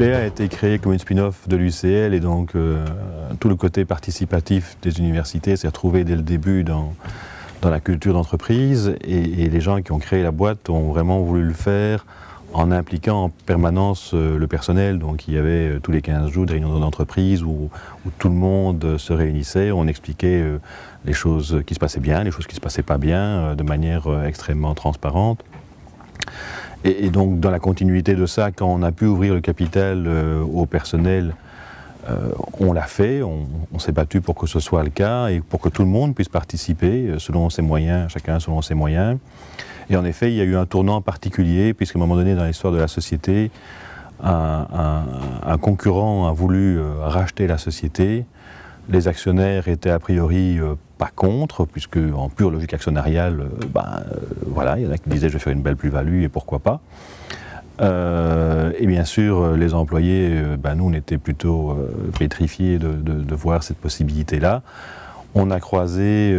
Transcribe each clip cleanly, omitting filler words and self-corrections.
l'IBA a été créé comme une spin-off de l'UCL et donc tout le côté participatif des universités s'est retrouvé dès le début dans la culture d'entreprise et les gens qui ont créé la boîte ont vraiment voulu le faire en impliquant en permanence le personnel. Donc il y avait tous les 15 jours des réunions d'entreprise où tout le monde se réunissait, on expliquait les choses qui se passaient bien, les choses qui ne se passaient pas bien, de manière extrêmement transparente. Et donc dans la continuité de ça, quand on a pu ouvrir le capital au personnel, on l'a fait, on s'est battu pour que ce soit le cas et pour que tout le monde puisse participer selon ses moyens, chacun selon ses moyens. Et en effet, il y a eu un tournant particulier, puisqu'à un moment donné dans l'histoire de la société, un concurrent a voulu racheter la société. Les actionnaires étaient a priori pas contre, puisque en pure logique actionnariale, voilà, il y en a qui disaient je vais faire une belle plus-value et pourquoi pas. Et bien sûr, les employés, nous, on était plutôt pétrifiés de voir cette possibilité-là. On a croisé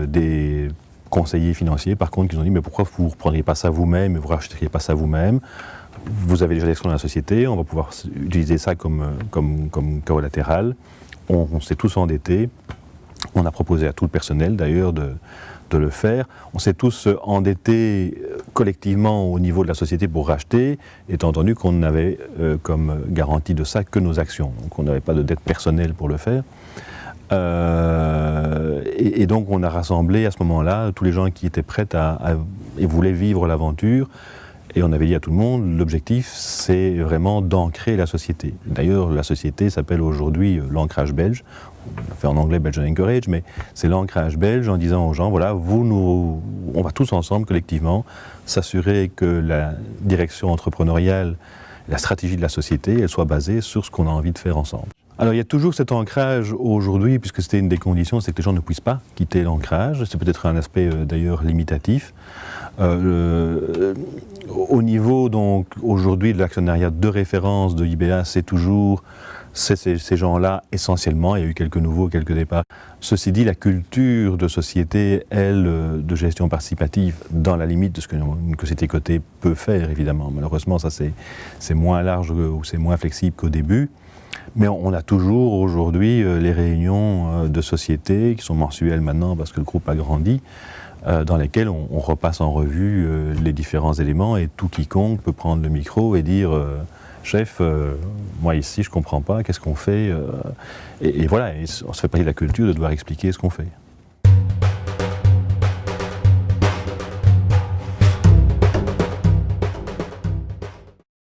des conseillers financiers, par contre, qui nous ont dit mais pourquoi vous ne reprendriez pas ça vous-même et vous ne rachèteriez pas ça vous-même? Vous avez déjà l'excellence dans la société, on va pouvoir utiliser ça comme collatéral. On s'est tous endettés. On a proposé à tout le personnel d'ailleurs de le faire. On s'est tous endettés collectivement au niveau de la société pour racheter, étant entendu qu'on n'avait comme garantie de ça que nos actions. Donc on n'avait pas de dette personnelle pour le faire. Et donc on a rassemblé à ce moment-là tous les gens qui étaient prêts et voulaient vivre l'aventure. Et on avait dit à tout le monde, l'objectif c'est vraiment d'ancrer la société. D'ailleurs la société s'appelle aujourd'hui l'ancrage belge. On fait en anglais Belgian Anchorage, mais c'est l'ancrage belge en disant aux gens, voilà, on va tous ensemble collectivement s'assurer que la direction entrepreneuriale, la stratégie de la société, elle soit basée sur ce qu'on a envie de faire ensemble. Alors il y a toujours cet ancrage aujourd'hui, puisque c'était une des conditions, c'est que les gens ne puissent pas quitter l'ancrage. C'est peut-être un aspect d'ailleurs limitatif. Au niveau donc aujourd'hui de l'actionnariat de référence de IBA, c'est toujours ces gens-là essentiellement. Il y a eu quelques nouveaux, quelques départs. Ceci dit, la culture de société, elle, de gestion participative, dans la limite de ce qu'une société cotée peut faire, évidemment. Malheureusement, ça c'est moins large ou c'est moins flexible qu'au début. Mais on a toujours aujourd'hui les réunions de société qui sont mensuelles maintenant parce que le groupe a grandi, dans lesquelles on repasse en revue les différents éléments et tout quiconque peut prendre le micro et dire chef, moi ici je ne comprends pas, qu'est-ce qu'on fait et voilà, on se fait partie de la culture de devoir expliquer ce qu'on fait.